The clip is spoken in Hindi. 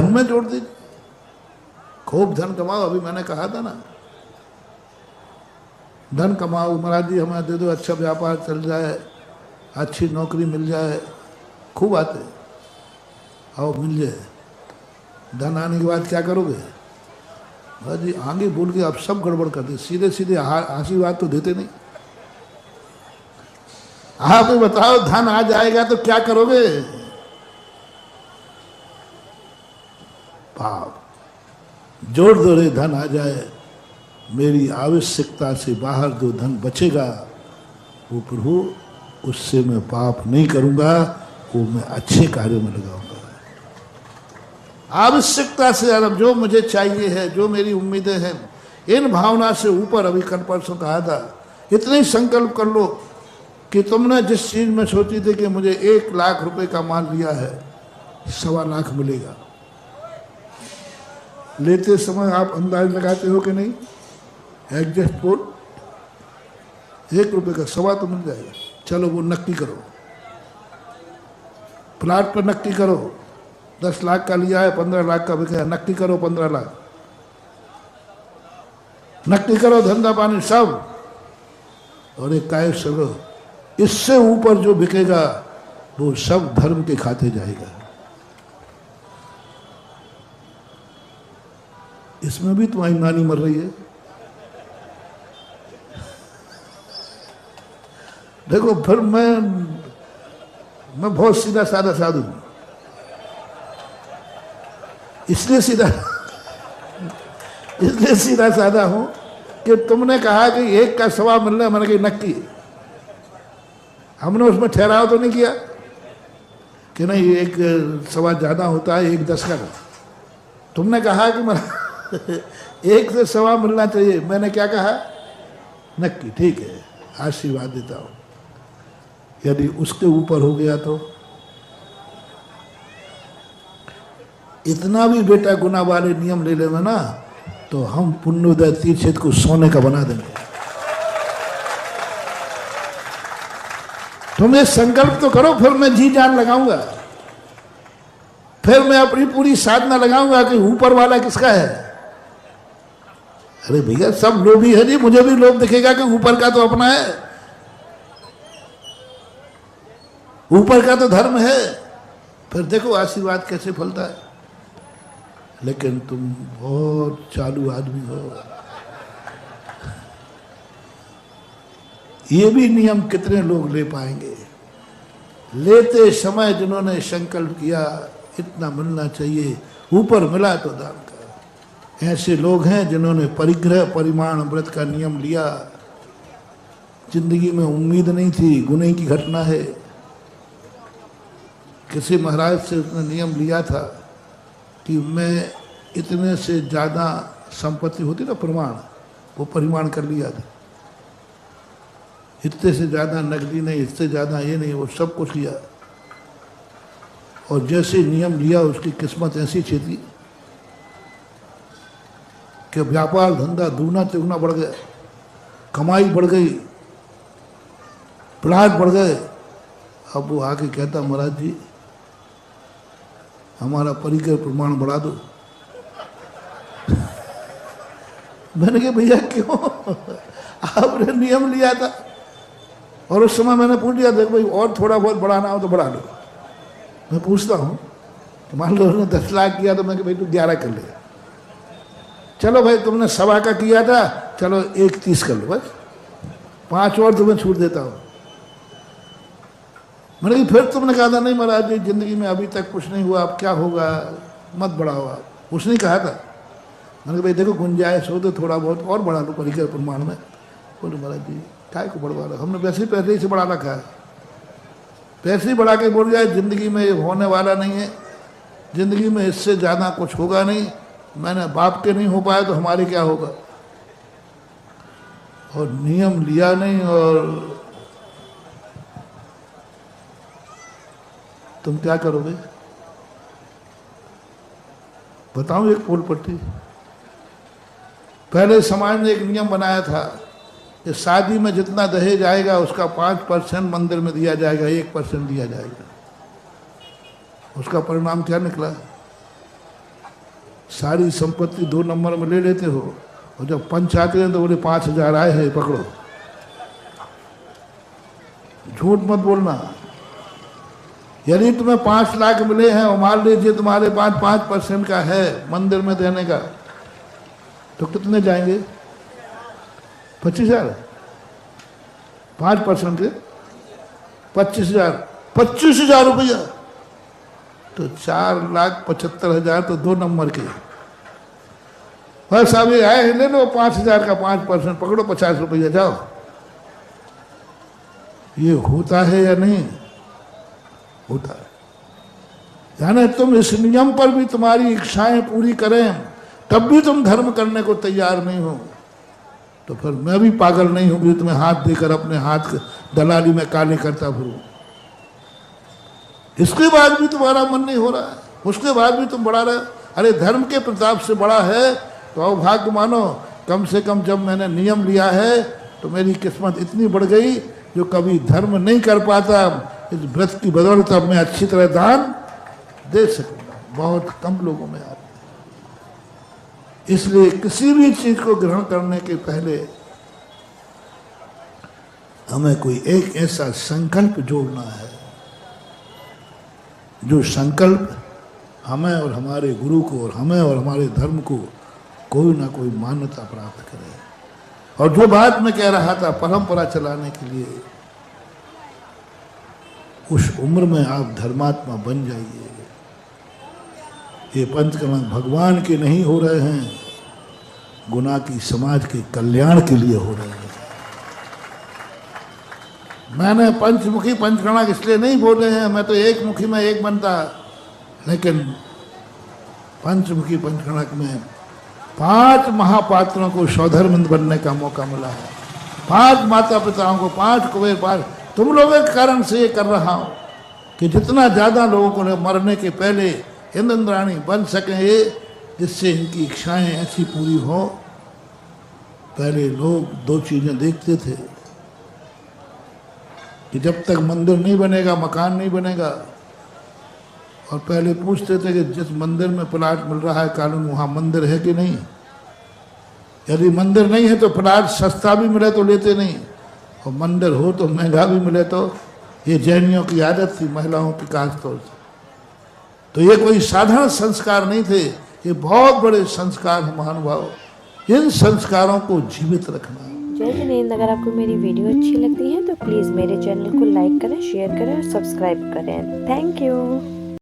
धन में जोड़ दीजिए, खूब धन कमाओ। अभी मैंने कहा था ना, धन कमाओ महाराज जी, हमें दे दो, अच्छा व्यापार चल जाए, अच्छी नौकरी मिल जाए, खूब आते, आओ मिल जाए। धन आने के बाद क्या करोगे? महाराज जी आगे बोल के आप सब गड़बड़ कर दे, सीधे सीधे आशीर्वाद तो देते नहीं। आप ही बताओ, धन आ जाएगा तो क्या करोगे? पाप जोड़ दो रे, धन आ जाए, मेरी आवश्यकता से बाहर जो धन बचेगा वो प्रभु उससे मैं पाप नहीं करूंगा, वो मैं अच्छे कार्यों में लगाऊंगा। आवश्यकता से ज्यादा जो मुझे चाहिए है, जो मेरी उम्मीदें हैं, इन भावना से ऊपर, अभी कल परसों कहा था, इतने संकल्प कर लो कि तुमने जिस चीज में सोची थी कि मुझे 1 लाख रुपए का माल लिया है, 1.25 लाख मिलेगा। लेते समय आप अंदाज लगाते हो कि नहीं? एग्जैक्ट बोल, 1 रुपए का 1.25 तो मिल जाएगा। चलो वो नक्की करो, प्लाट पर नक्की करो, 10 लाख का लिया है, 15 लाख का बिका, नक्की करो 15 लाख, नक्की करो धंधा पानी सब, और एक काय चलो, इससे ऊपर जो बिकेगा वो सब धर्म के खाते जाएगा। इसमें भी तुम्हारी नानी मर रही है। देखो फिर मैं बहुत सीधा साधा साधु हूं, इसलिए सीधा साधा हूं कि तुमने कहा कि 1 का 1.25 मिल रहा है, मैंने कही नक्की। हमने उसमें ठहराव तो नहीं किया कि नहीं 1 1.25 ज्यादा होता है, 1 10 का। तुमने कहा कि मैं 1 से 1.25 मिलना चाहिए, मैंने क्या कहा? नक्की। ठीक है, आशीर्वाद देता हूं। यदि उसके ऊपर हो गया तो इतना भी बेटा गुना वाले नियम ले लेना ना, तो हम पुण्योदय तीर्थ क्षेत्र को सोने का बना देंगे। तुम ये संकल्प तो करो, फिर मैं जी जान लगाऊंगा, फिर मैं अपनी पूरी साधना लगाऊंगा कि ऊपर वाला किसका है। अरे भैया सब लोभी है जी, मुझे भी लोभ दिखेगा कि ऊपर का तो अपना है, ऊपर का तो धर्म है। फिर देखो आशीर्वाद कैसे फलता है। लेकिन तुम बहुत चालू आदमी हो, ये भी नियम कितने लोग ले पाएंगे? लेते समय जिन्होंने संकल्प किया इतना मिलना चाहिए, ऊपर मिला तो दान कर। ऐसे लोग हैं जिन्होंने परिग्रह परिमाण व्रत का नियम लिया, जिंदगी में उम्मीद नहीं थी, गुने की घटना है। किसी महाराज से उसने नियम लिया था कि मैं इतने से ज़्यादा संपत्ति होती ना प्रमाण, वो परिमाण कर लिया था। इतने से ज़्यादा नकदी नहीं, इससे ज़्यादा ये नहीं, वो सब कुछ लिया। और जैसे नियम लिया उसकी किस्मत ऐसी थी कि व्यापार धंधा दूना तिगुना बढ़ गया, कमाई बढ़ गई, प्लाट बढ़ गए। अब वो आके कहता महाराज जी हमारा परिकर प्रमाण बढ़ा दो। मैंने कहा भैया क्यों? आपने नियम लिया था। और उस समय मैंने पूछ लिया देख भाई और थोड़ा बहुत बढ़ाना हो तो बढ़ा लो। मैं पूछता हूँ तो मान लो उसने 10 लाख किया तो मैं भाई तू 11 कर ले। चलो भाई तुमने 1.25 का किया था, चलो 1.30 कर लो, बस 5 और तुम्हें छूट देता हूँ। मैंने कहा फिर तुमने कहा था नहीं महाराज जी जिंदगी में अभी तक कुछ नहीं हुआ, अब क्या होगा, मत बढ़ाओ आप। उसने कहा था। मैंने कहा भाई देखो गुंजाइश हो तो थोड़ा बहुत और बढ़ा लो परिकर प्रमाण में। बोले महाराज जी काय को बढ़वा लो, हमने वैसे ही पहले ही से बढ़ा रखा है। पैसे ही बढ़ा के बोल जाए जिंदगी में होने वाला नहीं है, जिंदगी में इससे ज़्यादा कुछ होगा नहीं, मैंने बाप के नहीं हो पाया तो हमारे क्या होगा। और नियम लिया नहीं और तुम क्या करोगे बताओ। एक पोल पट्टी पहले समाज ने एक नियम बनाया था कि शादी में जितना दहेज आएगा उसका 5% मंदिर में दिया जाएगा, 1% दिया जाएगा। उसका परिणाम क्या निकला? सारी संपत्ति 2 नंबर में ले लेते हो, और जब पंच आते हैं तो बोले 5,000 आए हैं, पकड़ो। झूठ मत बोलना। यदि तुम्हें 5 लाख मिले हैं और मान लीजिए तुम्हारे पास 5% का है मंदिर में देने का, तो कितने जाएंगे? 25,000। 5% के 25,000, 25,000 रुपया, तो 4,75,000 तो 2 नंबर के। बस अभी आए ले लो 5,000 का 5%, पकड़ो 50 रुपया, जाओ। ये होता है या नहीं होता है? जाने तुम इस नियम पर भी तुम्हारी इच्छाएं पूरी करें, तब भी तुम धर्म करने को तैयार नहीं हो, तो फिर मैं भी पागल नहीं हूं कि तुम्हें हाथ देकर अपने हाथ दलाली में काले करता फिरूं। इसके बाद भी तुम्हारा मन नहीं हो रहा है, उसके बाद भी तुम बढ़ा रहे। अरे धर्म के प्रताप से बड़ा है तो अभाग्य मानो। कम से कम जब मैंने नियम लिया है तो मेरी किस्मत इतनी बढ़ गई, जो कभी धर्म नहीं कर पाता, इस व्रत की बदौलत अब मैं अच्छी तरह दान दे सकूंगा। बहुत कम लोगों में आता है। इसलिए किसी भी चीज को ग्रहण करने के पहले हमें कोई एक ऐसा संकल्प जोड़ना है, जो संकल्प हमें और हमारे गुरु को और हमें और हमारे धर्म को कोई ना कोई मान्यता प्राप्त करे। और जो बात मैं कह रहा था परंपरा चलाने के लिए, उस उम्र में आप धर्मात्मा बन जाइए। ये पंचकर्म भगवान के नहीं हो रहे हैं, गुना की समाज के कल्याण के लिए हो रहे हैं। मैंने पंचमुखी पंचकर्म इसलिए नहीं बोले हैं, मैं तो एक मुखी में एक बनता, लेकिन पंचमुखी पंचकर्म में 5 महापात्रों को सौधर्म बनने का मौका मिला है। 5 माता पिताओं को, 5 कुबेर, 5 तुम लोगों के कारण से ये कर रहा हूं कि जितना ज्यादा लोगों को मरने के पहले इंद्राणी बन सके, जिससे इनकी इच्छाएं ऐसी पूरी हो। पहले लोग 2 चीजें देखते थे कि जब तक मंदिर नहीं बनेगा, मकान नहीं बनेगा, और पहले पूछते थे कि जिस मंदिर में प्लाट मिल रहा है कानून, वहां मंदिर है कि नहीं। यदि मंदिर नहीं है तो प्लाट सस्ता भी मिले तो लेते नहीं, और मंदिर हो तो महंगा भी मिले तो। ये जैनियों की आदत थी, महिलाओं की खास तौर से। तो ये कोई साधारण संस्कार नहीं थे, ये बहुत बड़े संस्कार हैं महानुभाव। इन संस्कारों को जीवित रखना। जय जिनेंद्र। अगर आपको मेरी वीडियो अच्छी लगती है तो प्लीज़ मेरे चैनल को लाइक करें, शेयर करें और सब्सक्राइब करें। Thank you.